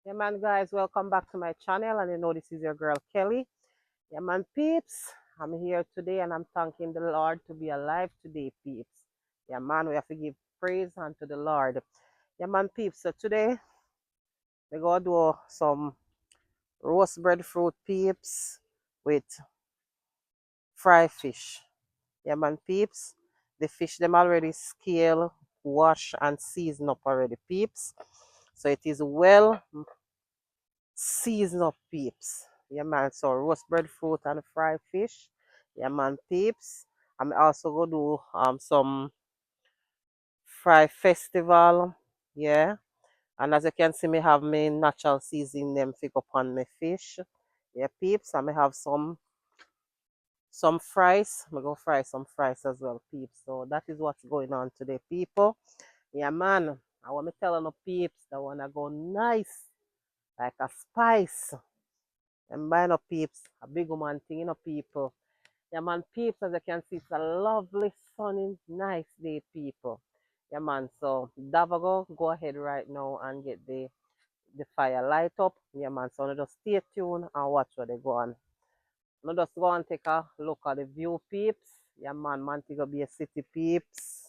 Yeah, man, guys, welcome back to my channel. And you know, this is your girl Kelly. Yeah, man, peeps, I'm here today and I'm thanking the Lord to be alive today, peeps. Yeah, man, we have to give praise unto the Lord. Yeah, man, peeps, so today we're going to do some roast breadfruit peeps with fried fish. Yeah, man, peeps. The fish, them already scale, wash, and season up already, peeps. So it is well season up, peeps. Yeah, man. So roast breadfruit and fried fish. Yeah, man, peeps. I'm also gonna do some fry festival. Yeah. And as you can see, me have my natural seasoning them fig upon my fish. Yeah, peeps. I may have some fries. I'm gonna fry some fries as well, peeps. So that is what's going on today, people. Yeah, man. I want to tell you, peeps, that wanna go nice like a spice. And buy no peeps, a big woman thing, people. Yeah, man, peeps, as you can see, it's a lovely, sunny, nice day, people. Yeah, man, so Davago, go ahead right now and get the fire light up. Yeah, man, so now just stay tuned and watch what they go on. Now just go and take a look at the view, peeps. Yeah, man, Montego Bay City, peeps.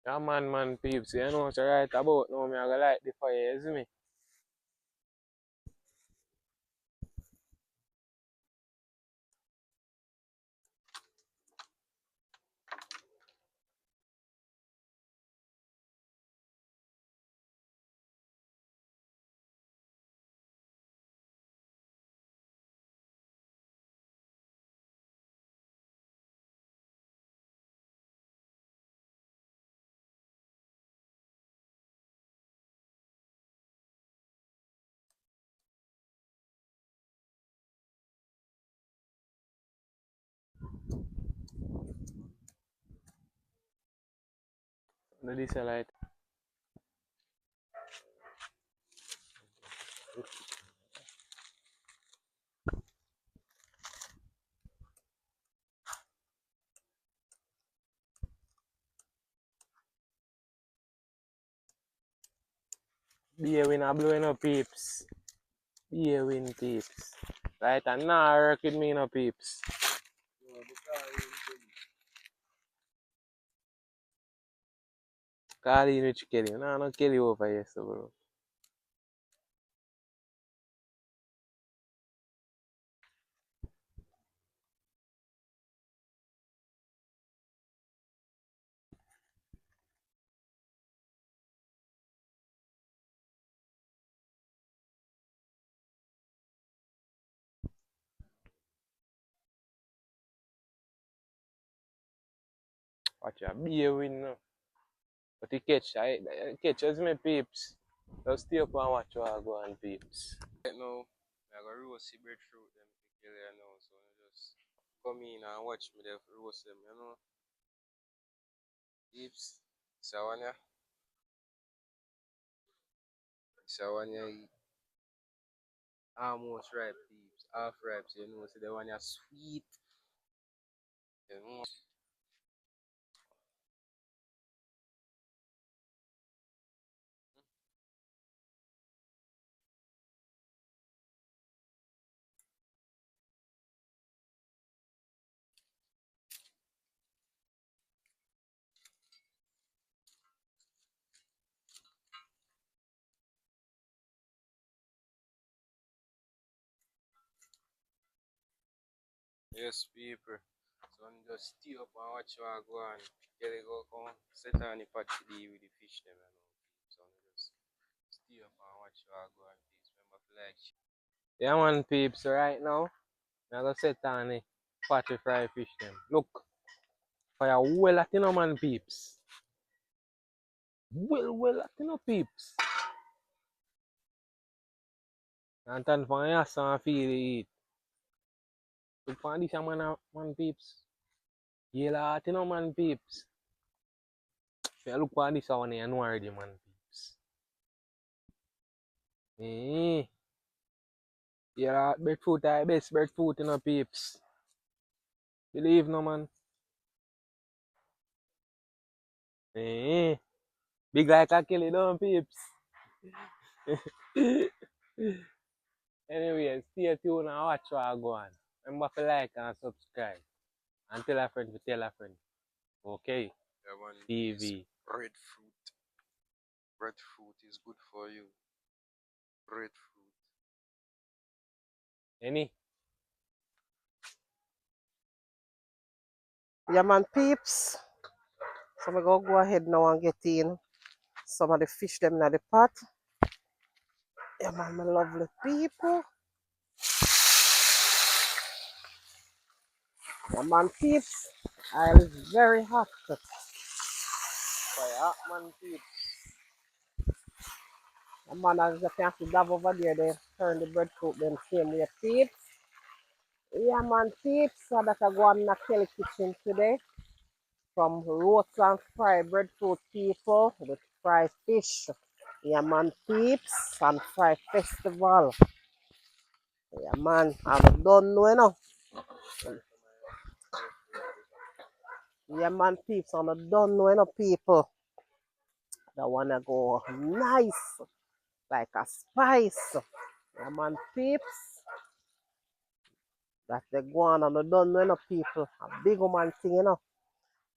Yeah, man, peeps. You know what right about now, me I go light the fire, you see me? No, this a light. Beer win a blowing up, peeps. Beer win, peeps. Right, and now work with me, no peeps. Call in which Kelly. No, no Kelly over here, so bro. Watch a beer win now. But the catch us me peeps. Just stay up and watch what I go on, peeps. Right now, I got roast the breadfruit them together now, so I just come in and watch me there roast them, you know. Peeps. So when you almost ripe peeps, half ripe, so you know, so the one you sweet, you know. Yes, people. So I'm just stay up and watch what I go on. Get it go come set on the pot today with the fish them, you know. So I'm just stay up and watch what I go on, please. Remember to like. Yeah, man, peeps. Right now, I'm gonna set on the pot to fry fish them. Look, fire well at man, peeps. Well at peeps. And then for your son feel it. Look for this man, peeps. Yeah, at man, peeps. If you look for this one, you know already, man, peeps. Eh. Yeah, breadfruit are best breadfruit, you know, peeps. Believe no man. Eh, big like a kill it down, peeps. Anyway, stay tuned and watch what I go on. Remember to like and subscribe. And tell a friend to tell a friend. Okay. That one is TV. breadfruit. Breadfruit is good for you. Breadfruit. Any? Yeah, man, peeps. So we go ahead now and get in some of the fish them in the pot. Yeah, man, my lovely people. Yeah, man, peeps. Oil is very hot. Fire man peeps. Yeah, man, as you can see, that over there, they turn the breadfruit them same way, peeps. Yeah, man, peeps. So that I go on in the Kelly kitchen today. From roast and fried breadfruit people with fried fish. Yeah, man, peeps and fried festival. Yeah, man, I don't know, you know. Yeah, man, peeps, I don't know, you know, people that wanna go nice, like a spice. Yeah, man, peeps, that they go on and I don't know, you know, people. A big woman thing, you know.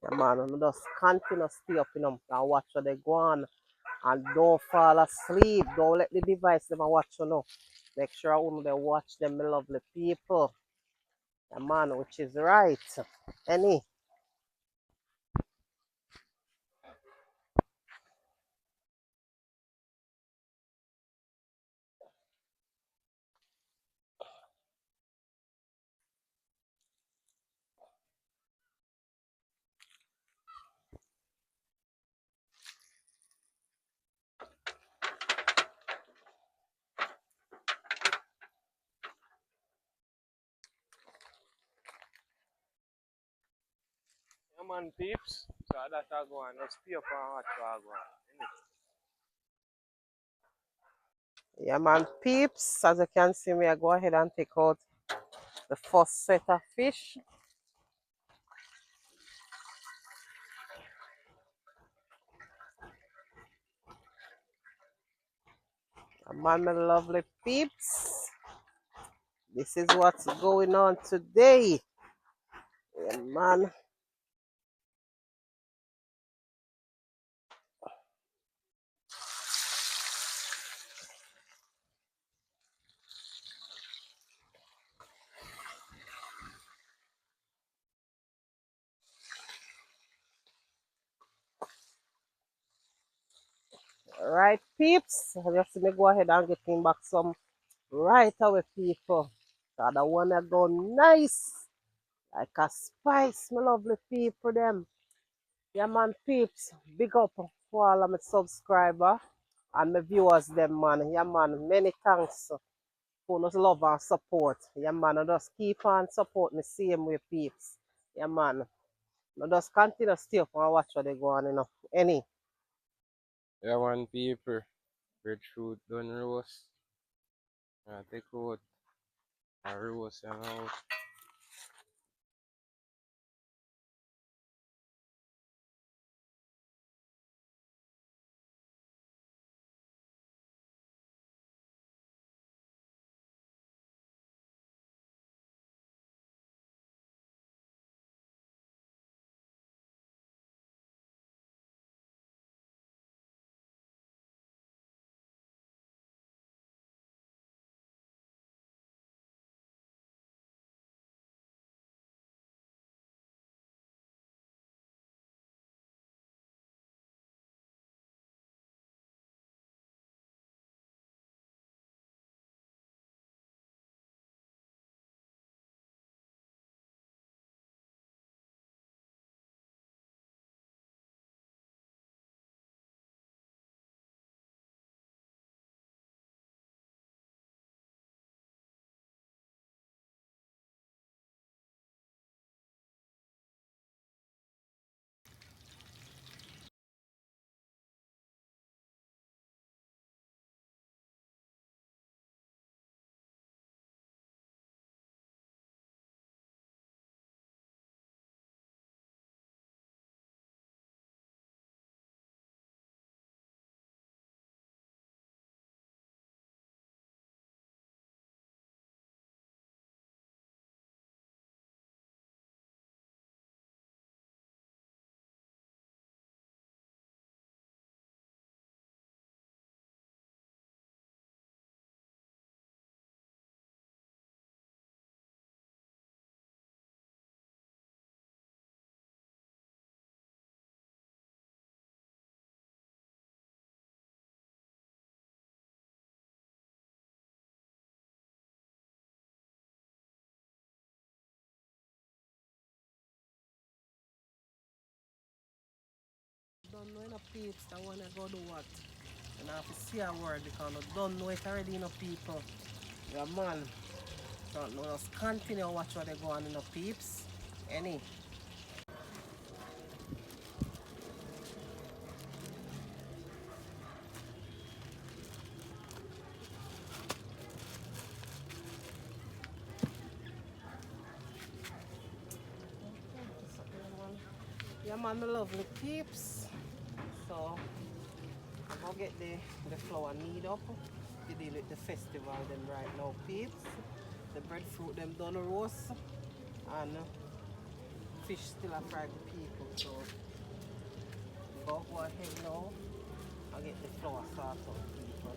Yeah, man, and just continue stay up, you know, and watch what they go on. And don't fall asleep. Don't let the device them a watch you know. Make sure I they watch them, my lovely people. Yeah, man, which is right. Any. Yeah man peeps. So that I go on. Let's stay up and watch what I go on. Yeah, man, peeps. As you can see me, I go ahead and take out the first set of fish. Yeah, man, my lovely peeps. This is what's going on today. Yeah, man. Right, peeps. Just me go ahead and get him back some right away, people. So the one that go nice. Like a spice, my lovely people them. Yeah man peeps, big up for all of my subscriber and my viewers them man. Yeah man, many thanks for us love and support. Yeah man, and just keep on support me same way peeps. Yeah man. Now just continue stay up and watch what they go on, you know. Any. Yeah man people. Breadfruit done roast. Take out and roast and out. don't know enough peeps that wanna go do what? And I have to see a word because I don't know it already enough people. Yeah man. So no just continue watch what they go on in the peeps. Any. Yeah man, my lovely peeps. So I'm gonna get the flour knead up to deal with the festival them right now, peeps. The breadfruit them done roast and fish still a fry the people. So go ahead now and get the flour sauce up, people.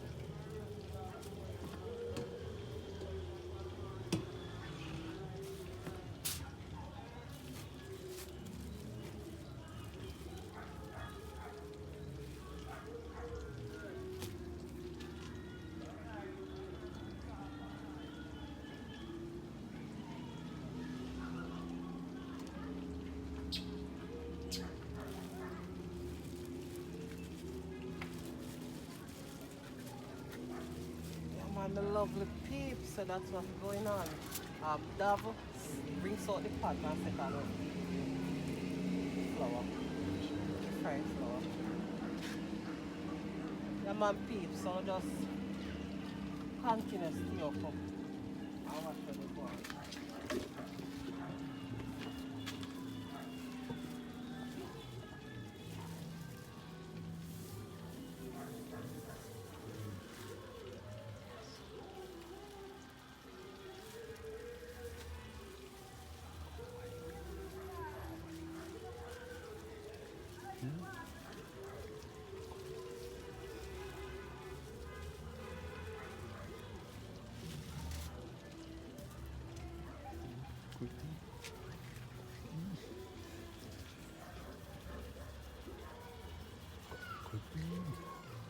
Yeah man, the lovely peeps. So that's what's going on. Dav brings out the pot and set on the flour, fried flour. Yeah man, peeps. So just continue stir up and watch where they go on.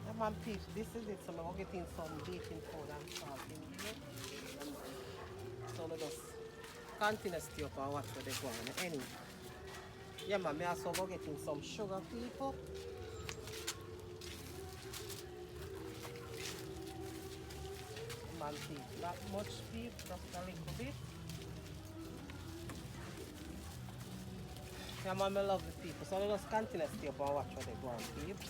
Yeah man, peeps. This is it. So I'm getting some baking powder and salt in here. So let us continue stir up and watch where they go on. Anyway. Yeah man, me also go getting some sugar, people. Man, peeps. Not much, peeps. Just a little bit. Yeah man, I love the people. So let us continue stir up and watch where they go on, peeps.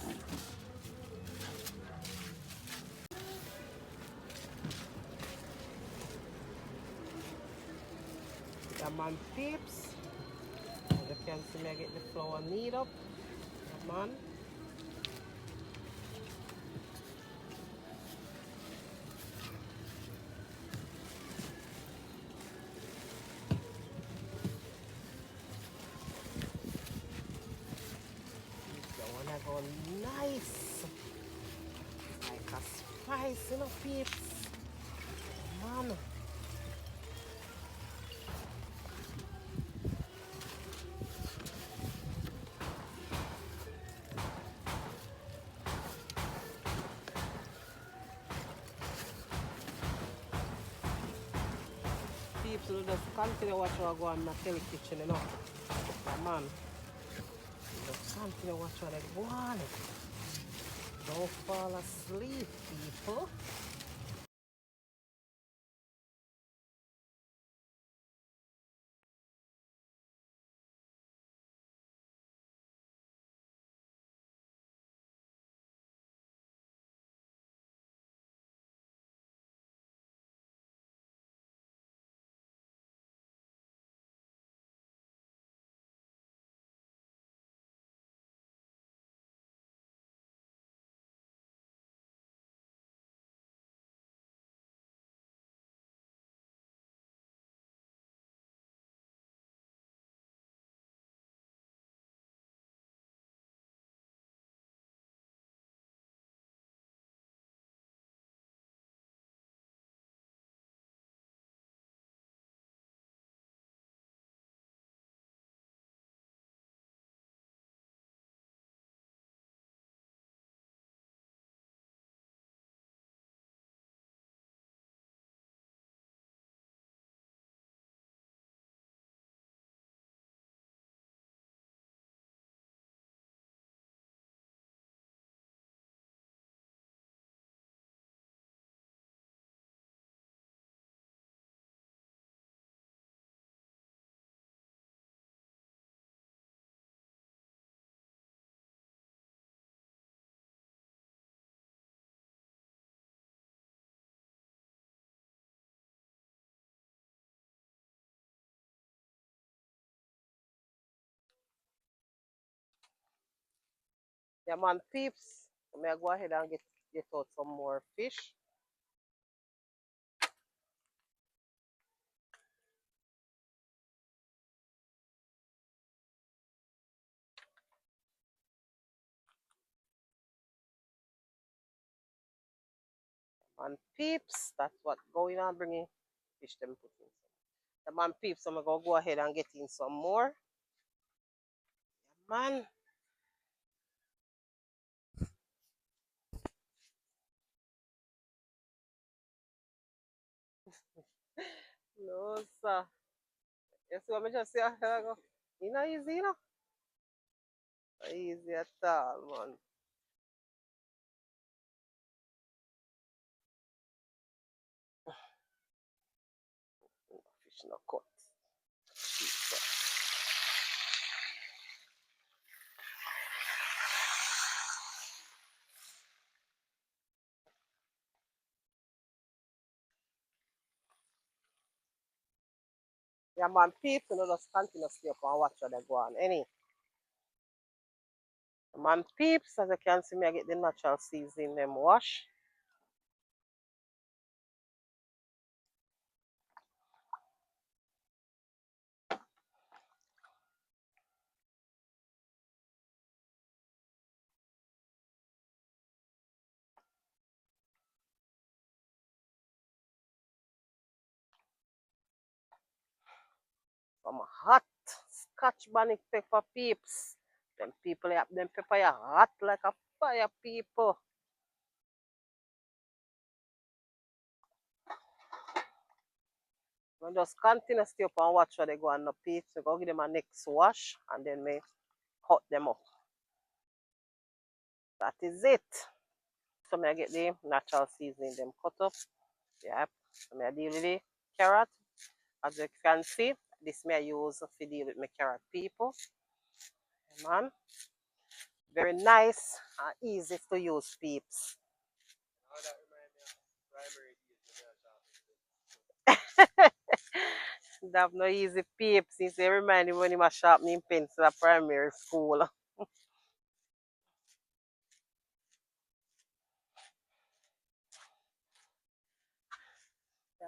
Yeah man, peeps. As you can see me I get the flour knead up. Yeah man. That one I go nice. Like a spice, you know, peeps. Man. Peeps will just continue watch what go on in the Kelly kitchen, you know. Yeah, man. Just continue watch what they go on. Don't fall asleep, people. Yeah, man, peeps. So may I go ahead and get out some more fish. Man, peeps. That's what's going on. Bringing fish them put in. The man, peeps. So I'm gonna go ahead and get in some more. Man, no sir. You see what I just say? I go. You know easy, you know. Not easy at all, man. Fish no cut. Yeah, man, peeps. You know, just continuously up and watch how they go on. Any. Man, peeps. As you can see, me I get the natural seasoning them wash. Some hot scotch bonnet pepper peeps. Them people have them pepper ya hot like a fire people. We just continue stay up and watch how they go on the peeps. We go give them a next wash and then we cut them up. That is it. So I get the natural seasoning them cut up. Yep. So I deal with the carrot. As you can see, this may I use to deal with my carrot people. Man, very nice and easy to use peeps. Now that remind me of primary days when I shop. That no easy peeps. Since they remind me when he was sharpening pencil at primary school.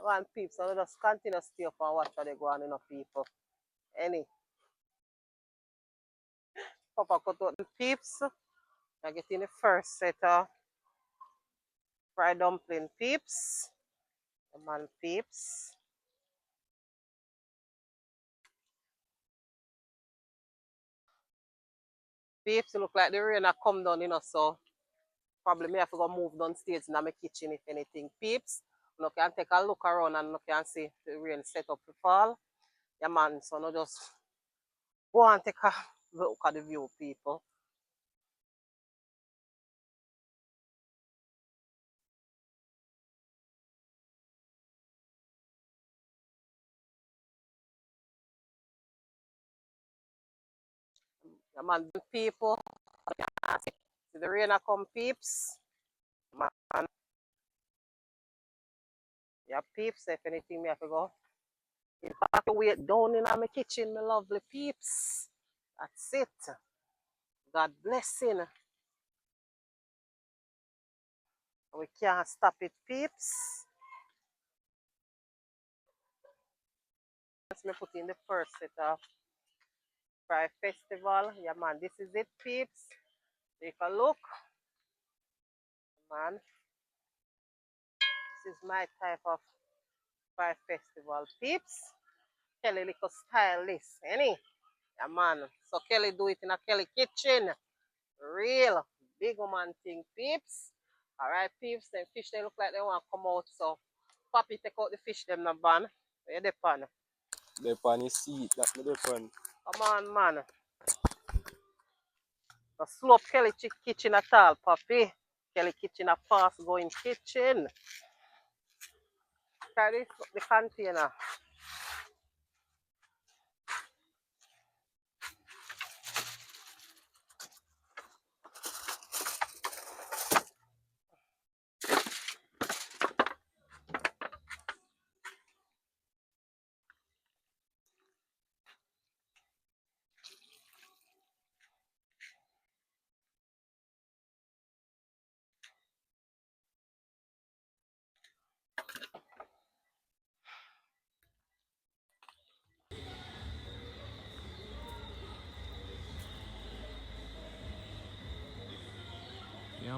One peeps, so just continue to stay up and watch how they go on, people. Any Papa cut out the peeps. I get in the first set of fried dumpling peeps. The man peeps. Peeps look like the rain a come down, so probably me have to go move downstairs in my kitchen if anything. Peeps. You can take a look around and you can see the rain set up to fall. Yeah man, so no just go and take a look at the view, people. Yeah man, people. See the rain a come, peeps. Man, yeah, peeps. If anything, me have to go. If I have to wait down in my kitchen, my lovely peeps. That's it. God blessing. We can't stop it, peeps. Let's me put in the first set of fry festival. Yeah, man, this is it, peeps. Take a look, man. This is my type of fry festival, peeps. Kelly little stylist, any? Yeah, man. So Kelly do it in a Kelly kitchen. Real big woman thing, peeps. All right, peeps. Them fish they look like they want to come out. So, Papi take out the fish them the van. Where they pan? The pan is seat, that me the pan. Come on, man. The slope Kelly kitchen at all, Papi. Kelly kitchen a fast going kitchen. Carry the container.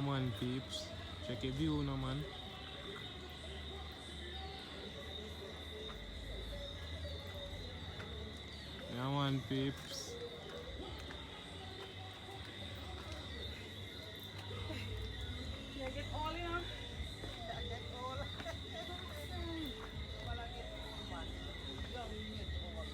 man, peeps. Check a view now, man. Yeah, man, peeps. You get all, you know? I get all. Well, I get all, man. Young get all.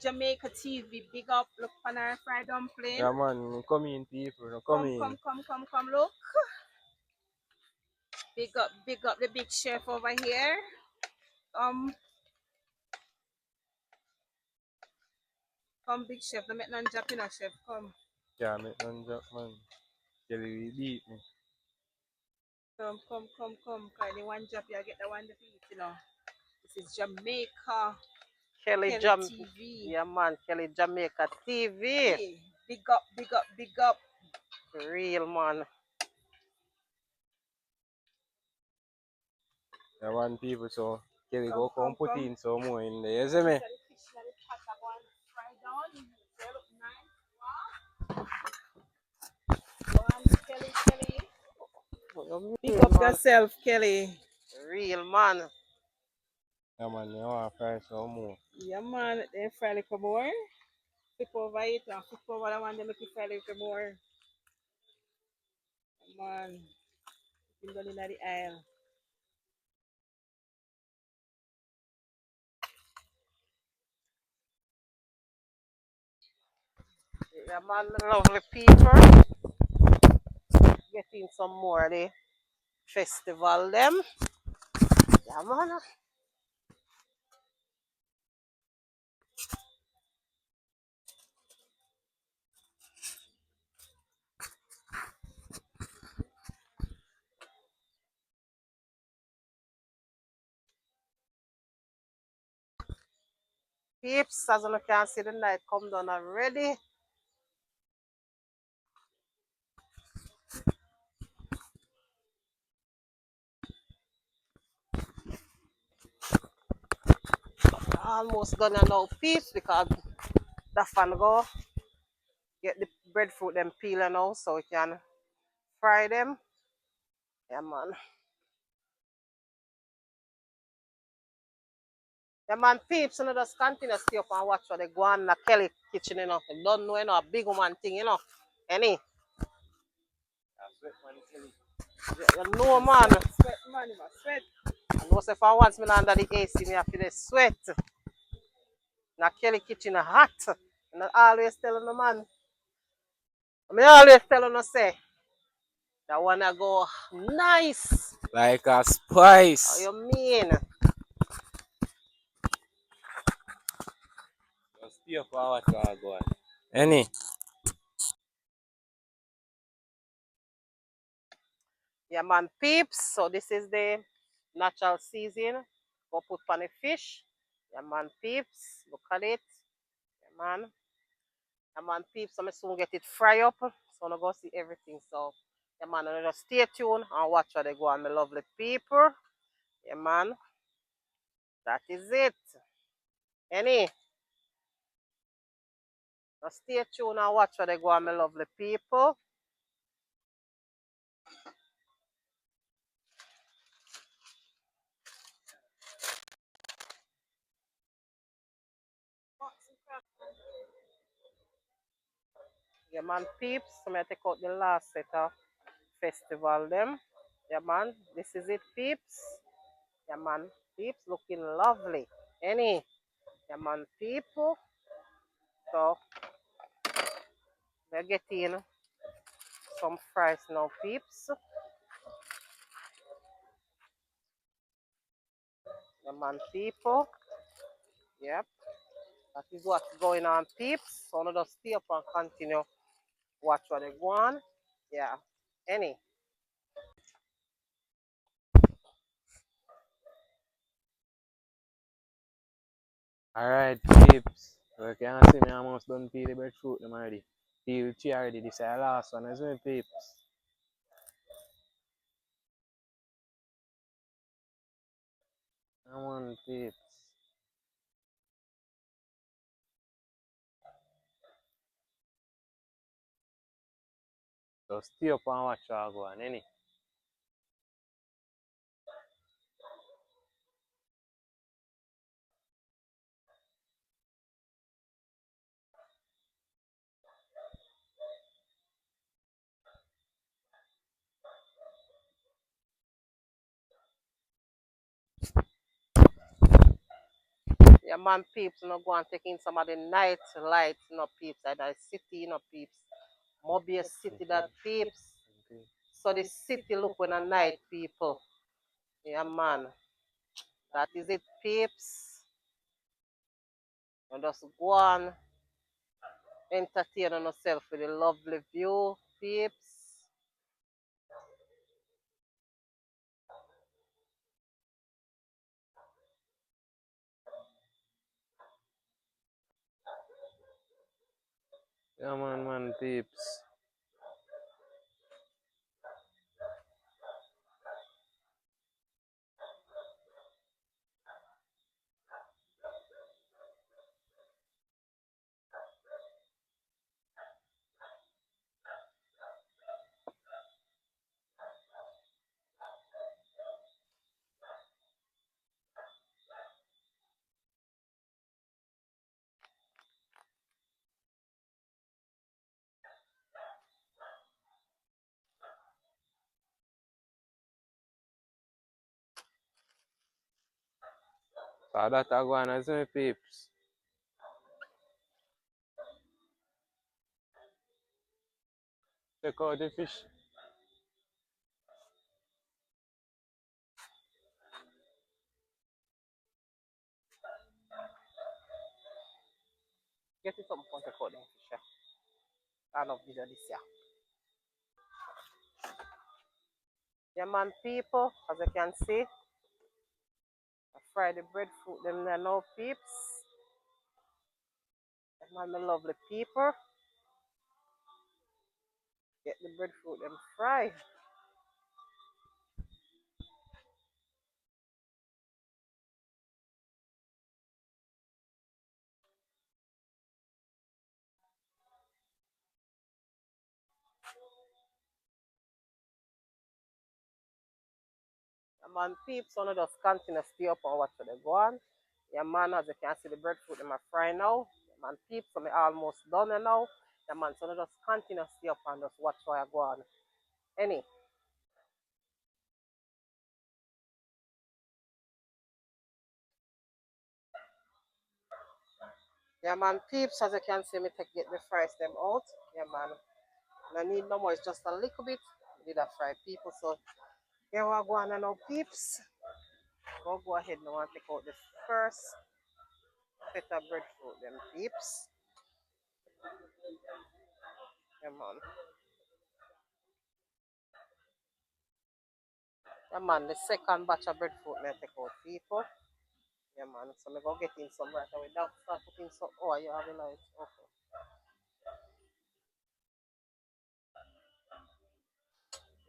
Jamaica TV, big up, look on our fried dumpling. Yeah, man, come in, people. Come in. Come, look. Big up the big chef over here. Come, big chef, the make none drop in a chef, come. Yeah, make none drop, man. Kelly will beat me. Come. Cause the one drop, you get the one to eat, you know. This is Jamaica Kelly TV. Yeah, man, Kelly Jamaica TV. Hey, big up. Real man. Yeah, man, people. So, Kelly go come put in some more in there. You see me? Kelly. Big up yourself, Kelly. Real man. Yeah, man, you want to fry some more. Yeah, man, then fry a little more. Flip over it and flip over the one, they make it fry a little more. Man, put it in the aisle. Yeah, man, lovely people. Getting some more of the festival them. Yeah, man. Peeps, as you can see, the night come down already. Almost done now, peeps, because the fan go get the breadfruit them peeling now so we can fry them. Yeah, man. Yeah, man, peeps, you know, just continue to stay up and watch what they go on in the Kelly kitchen, you know. You don't know, you know, a big woman thing, you know. Any? You know, man. Sweat, man, you must sweat. I know if I once me under the AC, me I feel the sweat. Na Kelly kitchen hot. And I always telling the man. I always telling no say that wanna go nice. Like a How spice. you mean? Just stay up and watch what go on. Any? Yeah, man, peeps. So this is the natural season. Go put on the fish. Yeah, man, peeps. Look at it. Yeah, man. Yeah, man, peeps. So I soon get it fry up. So I go see everything. So yeah, man, just stay tuned and watch how they go on, my lovely people. Yeah, man. That is it. Any? Just stay tuned and watch how they go on, my lovely people. Yeah, man, peeps. So I take out the last set of festival them. Yeah, man. This is it, peeps. Yeah, man, peeps looking lovely. Any? Yeah, man, people. So we're getting some fries now, peeps. Yeah, man, people. Yep. That is what's going on, peeps. So let us stay up and continue watch what they go on. Yeah. Any? Alright, peeps. You can see me almost done peel the breadfruit them already. Peel 3 already. This is the last one, isn't it, peeps? Come on, peeps. So stay up and watch how I go on, any. Yeah, man, peeps, you know, go and take in some of the night lights, you know, peeps, like that city, you know, peeps. Mobius City, that peeps. So the city look when a night, people. Yeah, man. That is it, peeps. And just go on, entertain yourself with a lovely view, peeps. Yeah, man, peeps. So that I go on as my peeps. Check out the fish. Get it something for the code, fish. I love video this year. Yeah, man, people, as you can see, I fry the breadfruit, them there now, peeps. And my lovely people, get the breadfruit, them fry. Yeah, man, peeps, so no just continue to stay up and watch where they go on. Yeah, man, as you can see, the breadfruit, them are fry now. Yeah, man, peeps, so me almost done now. Yeah, man, so no just continue to stay up and just watch where I go on. Any. Yeah, man, peeps, as you can see, me take get the fries them out. Yeah, man. And I need no more, it's just a little bit. Need a fry people, so here we go on now, peeps. Go ahead now and take out the first set of breadfruit, them peeps. Yeah, man. Yeah, man, the second batch of breadfruit, me take out people. Yeah, man. So me go get in some right away. Now start putting some. Oh, you have a light. Okay.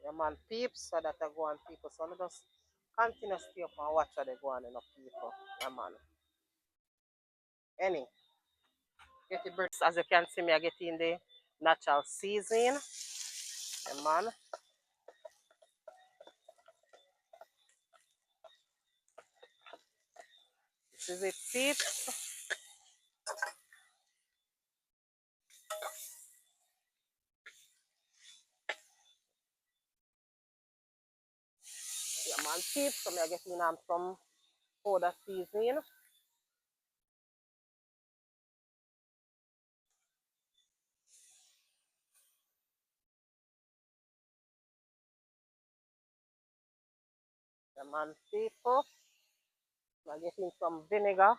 Yeah, man. Peeps, so that I go on people. So me just continue stay up and watch how they go on enough people. Yeah, man. Any. Get the bread. As you can see, me I get in the natural seasoning. Yeah, man. This is it, peeps. Yeah, man. Peeps. So me I get in some powder seasoning. Yeah, man. People. I get in some vinegar.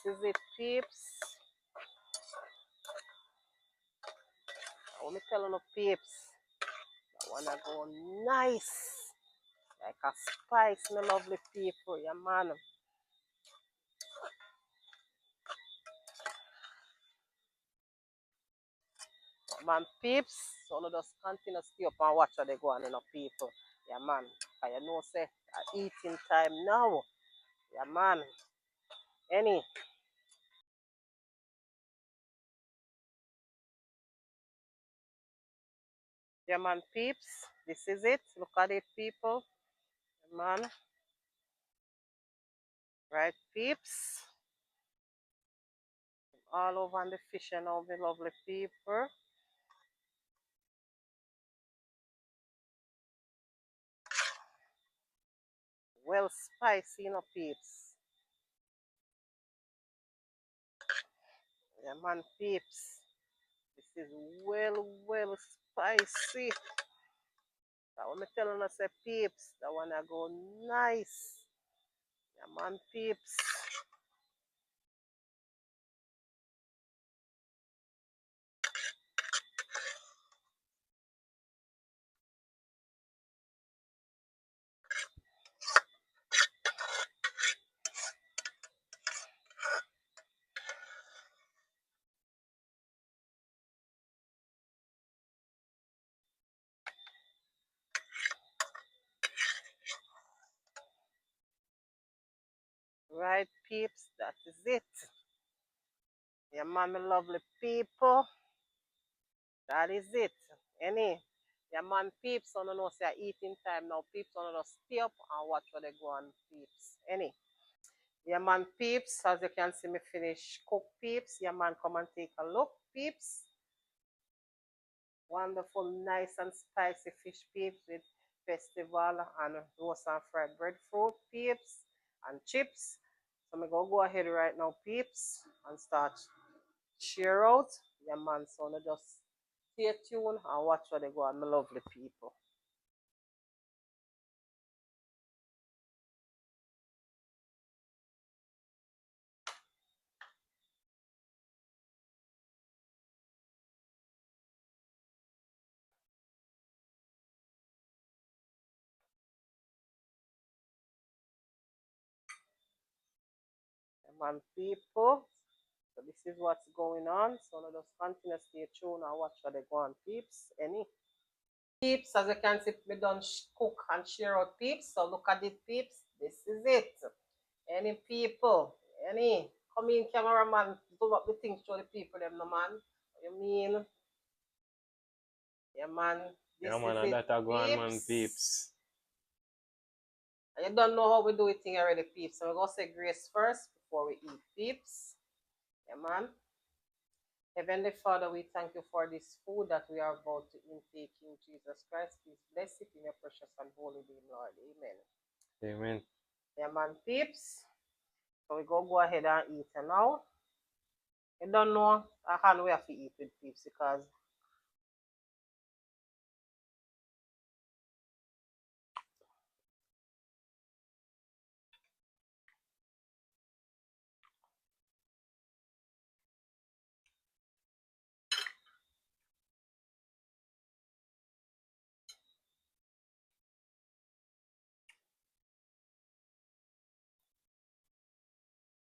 This is it, peeps. I want me telling you, peeps. I wanna go nice. Like a spice, my lovely people, yeah, man. Man, peeps, so no just continue to stay up and watch how they go on, people. Yeah, man. Cause you know, say, eating time now. Yeah, man. Any. Yeah, man, peeps. This is it. Look at it, people. Yeah, man. Right, peeps. All over on the fish and all the lovely people. Well spicy, peeps. Yeah, man, peeps. This is well spicy. That one me telling us, say, peeps. That one I go nice. Yeah, man, peeps. Right, peeps. That is it. Yeah, man, my lovely people. That is it. Any. Yeah, man, peeps. I don't know, say, eating time now. Peeps, I don't know, stay up and watch where they go on, peeps. Any. Yeah, man, peeps. As you can see me finish cook, peeps. Yeah, man, come and take a look, peeps. Wonderful, nice and spicy fish peeps with festival and roast and fried breadfruit peeps and chips. So I'm gonna go ahead right now, peeps, and start share out. Yeah, man. So now just stay tuned and watch where they go on, my lovely people. Yeah, man, people. So this is what's going on. So now just continue to stay tuned and watch where they go on, peeps. Any peeps, as you can see, me done cook and share out, peeps. So look at it, peeps. This is it. Any people, any, come in, cameraman, do up the things to the people, them, no man. You mean, yeah, man, this Yeah, man, is and it, that a go on, man, peeps. peeps. And you don't know how we do it thing already, peeps. So we're going to say grace first before we eat, peeps. Yeah, man. Heavenly Father, we thank you for this food that we are about to intake in Jesus Christ. Please bless it in your precious and holy name, Lord. Amen. Amen. Yeah, man, peeps. So we go ahead and eat now. You don't know how we have to eat with peeps because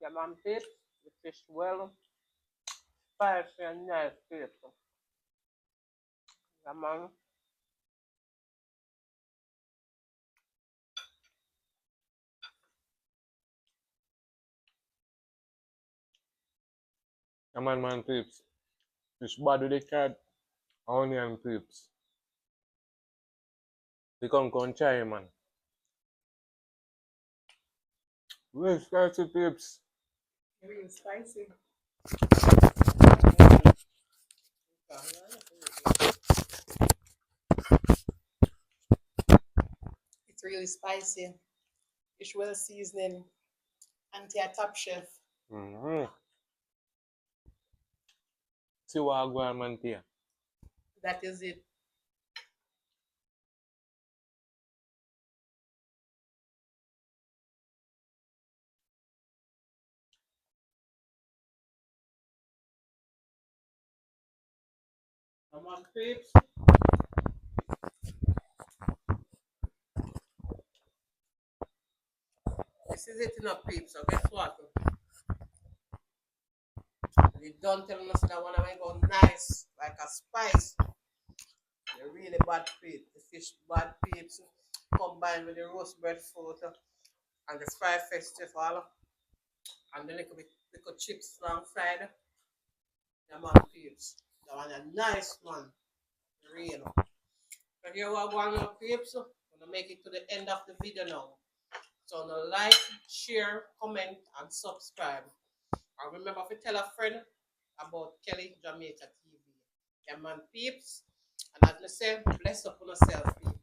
yeah, man, peeps, the fish well spicy and nice, peeps. Yeah, man. Yeah, man, peeps. Fish bad with the cat, onion, peeps. We come try, man. Real spicy, peeps. Really spicy. It's really spicy. Fish well seasoning. Auntie a top chef. Mm-hmm. See what I go on, man, here. That is it. Come on, peeps. This is it enough, peeps. So guess what? they don't tell us that one I go nice, like a spice. The really bad peep, the fish bad peeps combined with the roast breadfruit and the fried festival and the little chips alongside. The man peeps. That one a nice one. Real. So here we are going on peeps. Gonna make it to the end of the video now. So now like, share, comment, and subscribe. And remember to tell a friend about Kelly Jamaica TV. Yeah man peeps. And as I say, bless up on yourself, peeps.